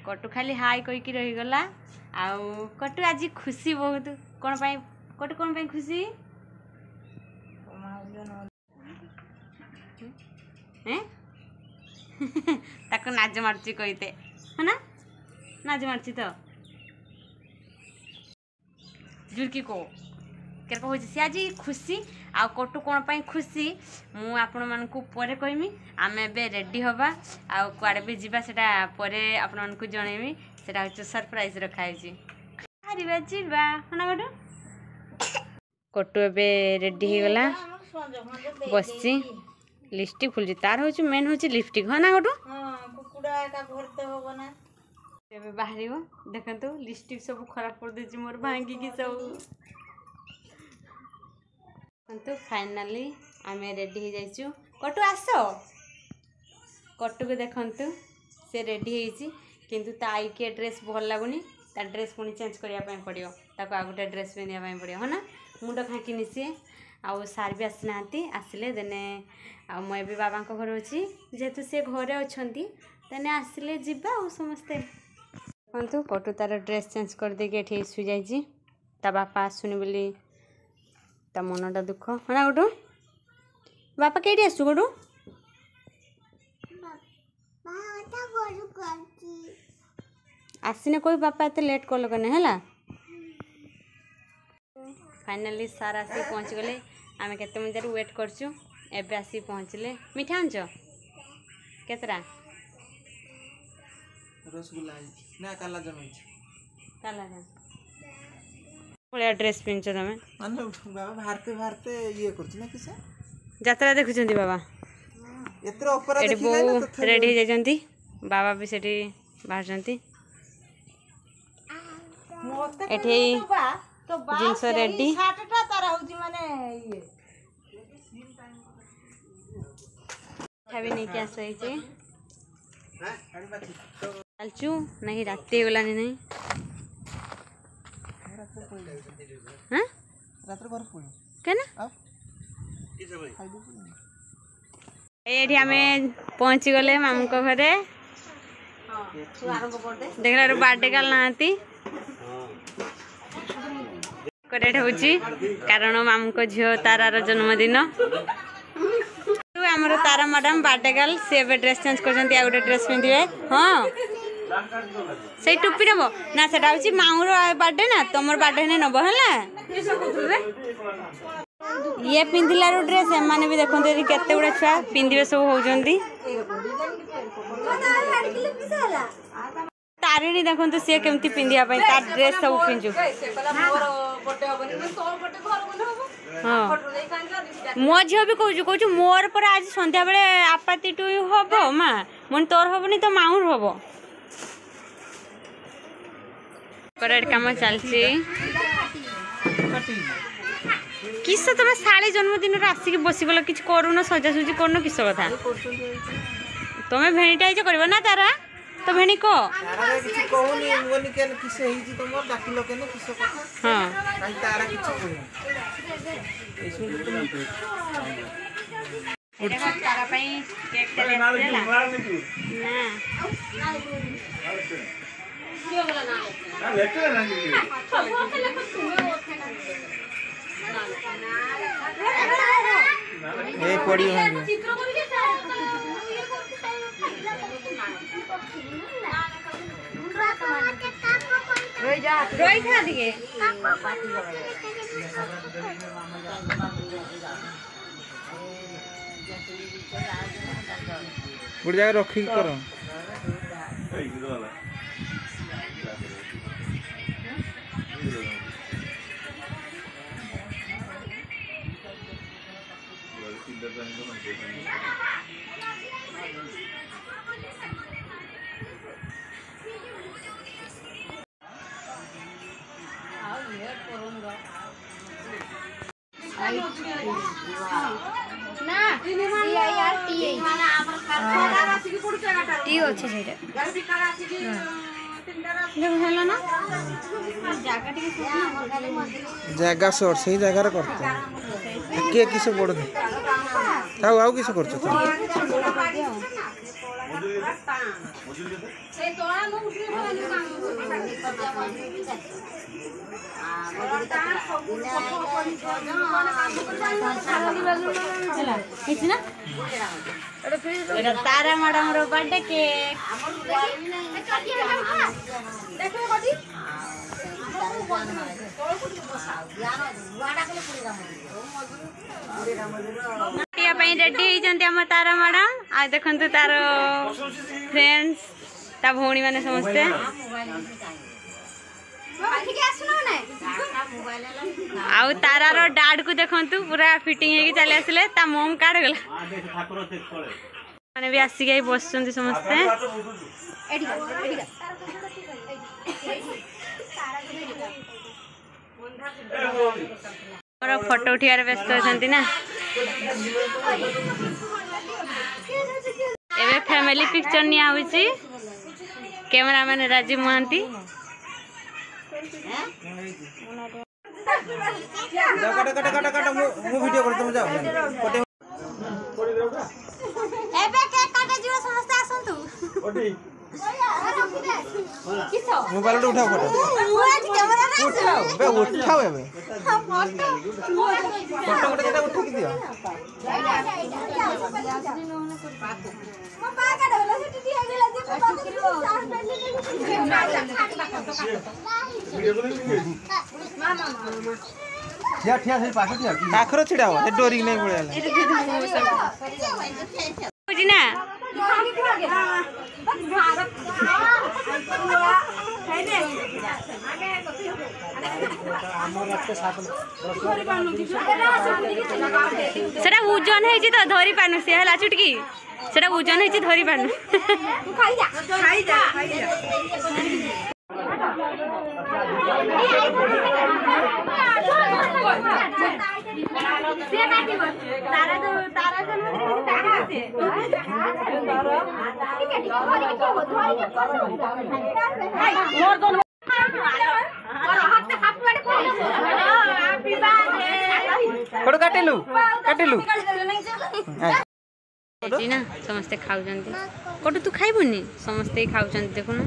कटु खाली हाई कहीकि रहीगला आउ कटु आज खुशी बहुत कौन पाई कटु कौन पाई खुशी ताको नाच मारची कहते है ना नाच मारची तो जुर्की को केर को सी आज खुशी आ कटु कौन पाई खुशी मु आपण मानकु परे कहमी आमे एबे रेडी हवा आ कुआडे भी जीवा सेटा परे आपण मानकु जणेमी सेटा होछ सरप्राइज रखाई छी आरिबा जीवा हना कटु कटु एबे रेडी हे गला बसची लिपस्टिक फुलजी तार होछ मेन होछ लिपस्टिक हना कटु हां कुकुडा का भरते होबो ना एबे बाहरिबो देखंतु लिपस्टिक सब खराब कर देछि मोर भांगी की सब तो फाइनाली आमे रेडी हो जाइछु कटु आसो कटु को देखंतु से रेडी होइछि किंतु ता आई के ड्रेस भल लागुनी ता ड्रेस पुनी चेंज करिया पय पड़ियो ताको आ गुटे ड्रेस पिनिया पय पड़ियो हना मुंड खाकी निसी आउ सार भी आसनाती आसिले देने आ मैं भी बाबा को घर अछि जेतु से घरे अछंती तने आसिले जिबा आ समस्ते देखंतु कटु तार ड्रेस चेंज कर दे के एठी सु जाइछि ता बापा आसुनी बोली ता मनटा दुख हना गटु बापा केडी आसु गटु आसीने कोई बापा एते लेट करल कने हला फाइनली सार आसी पहुंच गले आमे केते मंजर वेट करछु एबे आसी पहुंचले मिठा आंचो केतरा रसगुल्ला ना काला जमई काला जा बढिया ड्रेस पिनछ तमे माने बाबा भारते ये करछ ना किसे यात्रा देखुचंती बाबा एतरो ऊपर एटी देखि जाय बो रेडी हो जायंती बाबा भी सेठी बाहर जंती एठी तो बा जिंस रेडी साटटा तारा होची माने ये खाबी नहीं क्या सही छे चलचू नहीं राती गलानी नहीं हां रात्र भर पुणी केना एठी हमें पहुंच गले मामू को घरे देखला बर्थडे काल नाती करेट होची कारण मामू को झियो तारार जन्मदिन हमर तारा मैडम बर्थडे काल से ड्रेस चेंज करजंती आ गुटे ड्रेस पिंदिबे हां से टोपी नबो ना सेटा होची माऊर बर्थडे ना तमर बर्थडे ने नबो हला ये पिंदिला रो ड्रेस माने भी देखो देरी केते गुडा छुआ पिंदिबे सब होजंती तारिणी देखो तो से केमती पिंदिया पई तार ड्रेस सब पिंजु हां मो झियो भी कहू मोर पर आज संध्या बेले आपाती टू हबो मा मन तोर हबनी तो माउर हबो करेट काम चलची किस तुम साले जन्मदिन आसिक बसीगल कि करून सजासुजी करन किस कथा तुम्हें भेणीटा कर ना तारा तो भेणी को तारा किछि कहूनी मोनी केन किसे हिजी तुम डाकिलो केन किसे कथा हां काई तारा किछि कहू एटा तारा पई केक ले ना क्यों बोला ना लेटे ना ए पड़ी होंगे चित्र को भी रोई खा दिए गुड़ जाके रखी करो ना टी अच्छे से जगह शॉर्ट सही जगह करते के किस पड़ दे आउ किस कर तारा मैडम रो बर्थडे केक रेडी होम तारा मैडम आ देखु तार फ्रेंड्स ता भौणी मैंने समस्ते आउ तारार डाड को देखु पूरा फिटिंग होगी चली आसिले ता मोम काढ़ गला मैंने भी आसिक बस समस्ते फोटो उठार व्यस्त अच्छा ना एवं फैमिली पिक्चर निया कैमरामैन राजीव महांती वीडियो कर तुम जाओ एबे केक काटे जीव समस्त आसंतु मोबाइल उठाओ फोटो उठाओ बे उठाओ एबे फोटो उठा देता उठा के दियो ठिया से पाखो ठिया पाखरो छिड़ा हो ए डोरी नहीं पड़ेला बुझी ना सेटा ओजन है तो धरी पानु से हला चुटकी सेटा ओजन है धरी पानु खाई जा काटिलु ना समस्ते खाऊ कटु तू खाइबुनी समस्ते खाऊ देखुन